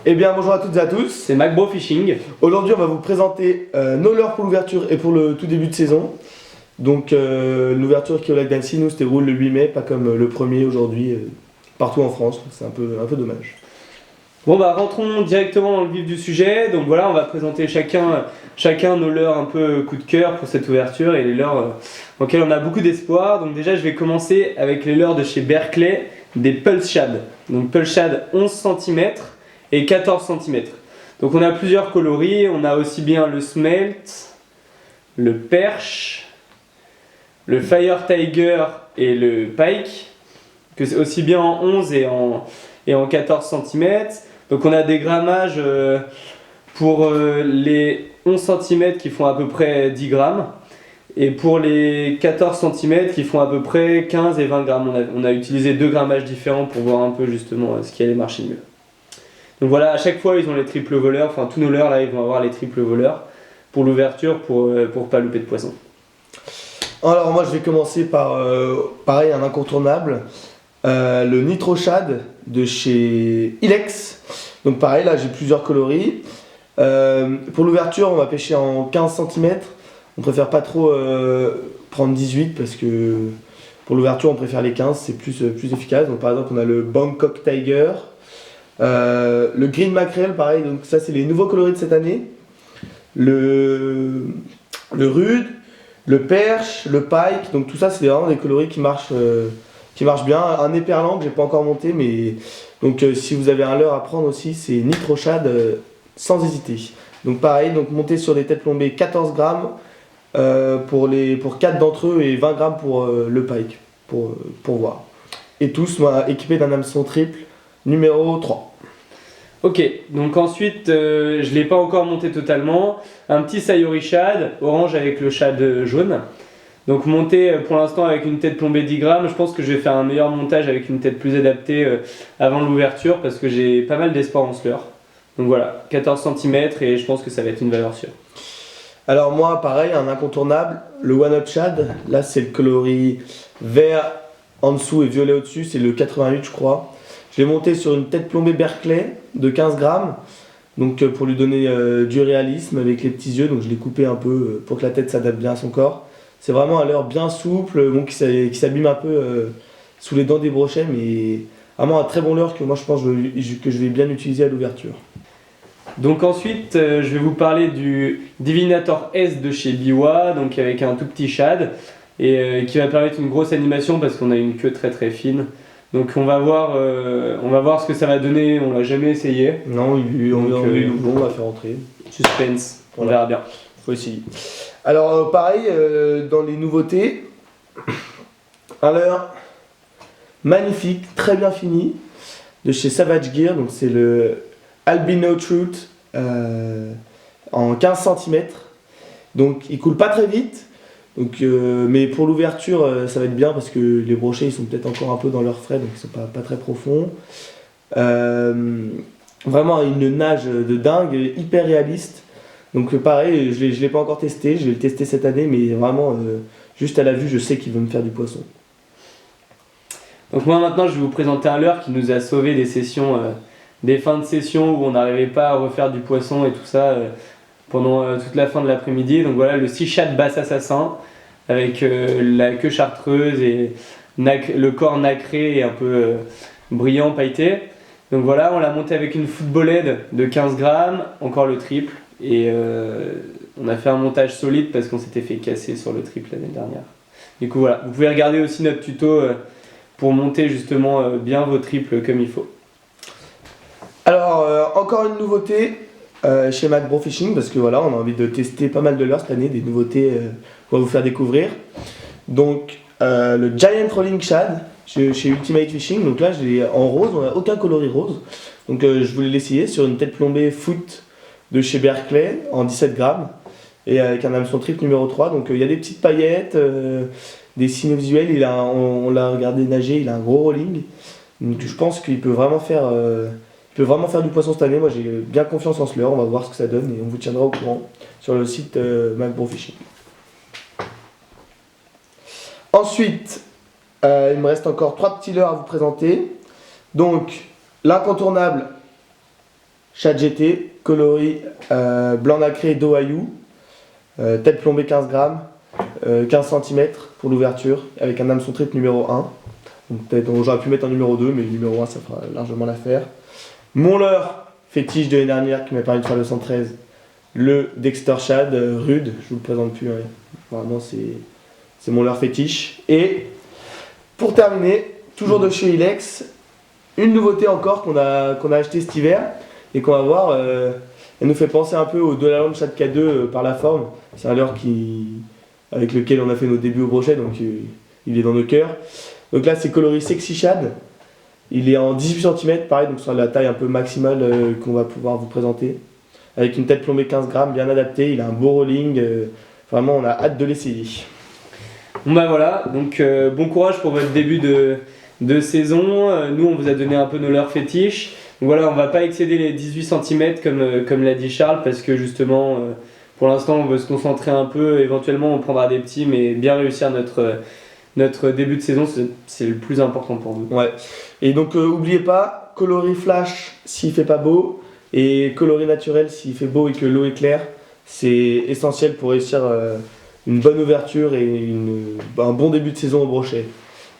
Eh bien bonjour à toutes et à tous. C'est MacBro Fishing. Aujourd'hui on va vous présenter nos leurres pour l'ouverture et pour le tout début de saison. Donc l'ouverture qui est au lac d'Annecy, nous se déroule le 8 mai, pas comme le 1er aujourd'hui partout en France. C'est un peu dommage. Bon bah rentrons directement dans le vif du sujet. Donc voilà, on va présenter chacun nos leurres un peu coup de cœur pour cette ouverture et les leurres auxquelles on a beaucoup d'espoir. Donc déjà je vais commencer avec les leurres de chez Berkley, des Pulse Shad. Donc Pulse Shad 11 cm et 14 cm. Donc on a plusieurs coloris, on a aussi bien le Smelt, le Perche, le Fire Tiger et le Pike, que c'est aussi bien en 11 et en 14 cm. Donc on a des grammages pour les 11 cm qui font à peu près 10 grammes et pour les 14 cm qui font à peu près 15 et 20 grammes. On a utilisé deux grammages différents pour voir un peu justement ce qui allait marcher mieux. Donc voilà, à chaque fois ils ont les triples voleurs, enfin tous nos leurres là ils vont avoir les triples voleurs pour l'ouverture pour pas louper de poisson. Alors moi je vais commencer par pareil un incontournable, le Nitro Shad de chez Ilex. Donc pareil là j'ai plusieurs coloris. Pour l'ouverture on va pêcher en 15 cm. On préfère pas trop prendre 18 parce que pour l'ouverture on préfère les 15, c'est plus efficace. Donc par exemple on a le Bangkok Tiger, le Green Mackerel pareil, donc ça c'est les nouveaux coloris de cette année. Le Rude, le Perche, le Pike, donc tout ça c'est vraiment des coloris qui marchent bien. Un éperlan que j'ai pas encore monté, mais donc si vous avez un leurre à prendre aussi, c'est Nitro Shad sans hésiter. Donc pareil, donc monter sur des têtes plombées 14 grammes pour 4 d'entre eux et 20 grammes pour le Pike, pour voir. Et tous équipés d'un hameçon triple numéro 3. Ok, donc ensuite, je ne l'ai pas encore monté totalement, un petit Sayori Shad, orange avec le shad jaune. Donc monté pour l'instant avec une tête plombée 10 grammes, je pense que je vais faire un meilleur montage avec une tête plus adaptée avant l'ouverture parce que j'ai pas mal d'espoir en ce leurre. Donc voilà, 14 cm et je pense que ça va être une valeur sûre. Alors moi pareil, un incontournable, le One Up Shad, là c'est le coloris vert en dessous et violet au-dessus, c'est le 88 je crois. Je l'ai monté sur une tête plombée Berkley de 15 grammes, donc pour lui donner du réalisme avec les petits yeux, donc je l'ai coupé un peu pour que la tête s'adapte bien à son corps. C'est vraiment un leurre bien souple, bon, qui s'abîme un peu sous les dents des brochets, mais vraiment un très bon leurre que moi je pense que je vais bien utiliser à l'ouverture. Donc ensuite, je vais vous parler du Divinator S de chez Biwa, donc avec un tout petit shad, et qui va permettre une grosse animation parce qu'on a une queue très très fine. Donc on va voir ce que ça va donner, on l'a jamais essayé. Non, on va faire entrer. Suspense, on Voilà. verra bien. Faut essayer. Alors pareil, dans les nouveautés, un leurre magnifique, très bien fini, de chez Savage Gear, donc c'est le Albino Truth en 15 cm. Donc il coule pas très vite, donc, mais pour l'ouverture ça va être bien parce que les brochets ils sont peut-être encore un peu dans leur frais, donc ils sont pas très profonds. Vraiment une nage de dingue, hyper réaliste. Donc pareil, je l'ai pas encore testé, je vais le tester cette année, mais vraiment juste à la vue je sais qu'il veut me faire du poisson. Donc moi maintenant je vais vous présenter un leurre qui nous a sauvé des sessions, des fins de session où on n'arrivait pas à refaire du poisson et tout ça pendant toute la fin de l'après-midi. Donc voilà le Sea Shad Bass Assassin avec la queue chartreuse et le corps nacré et un peu brillant, pailleté. Donc voilà, on l'a monté avec une footballhead de 15 grammes, encore le triple. Et on a fait un montage solide parce qu'on s'était fait casser sur le triple l'année dernière. Du coup voilà, vous pouvez regarder aussi notre tuto pour monter justement bien vos triples comme il faut. Alors encore une nouveauté chez MacBro Fishing, parce que voilà, on a envie de tester pas mal de leurres cette année, des nouveautés qu'on va vous faire découvrir. Donc le Giant Rolling Shad chez Ultimate Fishing, donc là je l'ai en rose, on n'a aucun coloris rose. Donc je voulais l'essayer sur une tête plombée foot de chez Berkley en 17 grammes et avec un hameçon triple numéro 3. Donc il y a des petites paillettes, des signaux visuels, on l'a regardé nager, il a un gros rolling. Donc je pense qu'il peut vraiment faire du poisson cette année. Moi j'ai bien confiance en ce leurre, on va voir ce que ça donne et on vous tiendra au courant sur le site MacBro Fishing. Ensuite, il me reste encore 3 petits leurres à vous présenter. Donc l'incontournable Shad GT, coloris blanc nacré d'Oahu, tête plombée 15 grammes, 15 cm pour l'ouverture, avec un hameçon trip numéro 1. Donc peut-être j'aurais pu mettre un numéro 2, mais le numéro 1 ça fera largement l'affaire. Mon leurre fétiche de l'année dernière qui m'a permis de faire le 113, le Dexter Shad rude, je vous le présente plus, hein. Vraiment c'est mon leurre fétiche. Et pour terminer, toujours de chez Ilex, une nouveauté encore qu'on a acheté cet hiver et qu'on va voir, elle nous fait penser un peu au Delaland Shad K2 par la forme. C'est un leurre avec lequel on a fait nos débuts au brochet, donc il est dans nos cœurs. Donc là c'est coloris Sexy Shad, il est en 18 cm, pareil, donc sur la taille un peu maximale qu'on va pouvoir vous présenter. Avec une tête plombée 15 grammes, bien adaptée, il a un beau rolling, vraiment on a hâte de l'essayer. Bon bah voilà, donc bon courage pour votre début de saison. Nous on vous a donné un peu nos leurres fétiches. Donc voilà, on va pas excéder les 18 cm comme l'a dit Charles, parce que justement pour l'instant on veut se concentrer un peu, éventuellement on prendra des petits, mais bien réussir notre début de saison, c'est le plus important pour nous. Ouais, et donc oubliez pas, coloris flash s'il fait pas beau, et coloris naturel s'il fait beau et que l'eau est claire, c'est essentiel pour réussir une bonne ouverture et un bon début de saison au brochet.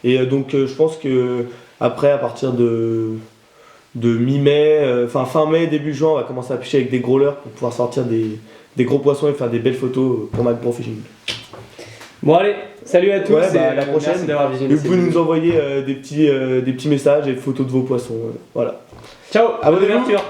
Et donc je pense que après, à partir de mi-mai, fin mai, début juin, on va commencer à pêcher avec des gros leurres pour pouvoir sortir des gros poissons et faire des belles photos pour Mac Pro Fishing. Bon allez, salut à tous, Ouais, et à la prochaine. merci d'avoir visionné. Vous pouvez nous envoyer des petits messages et photos de vos poissons. Voilà. Ciao, bonne Abonnez-vous. ouverture.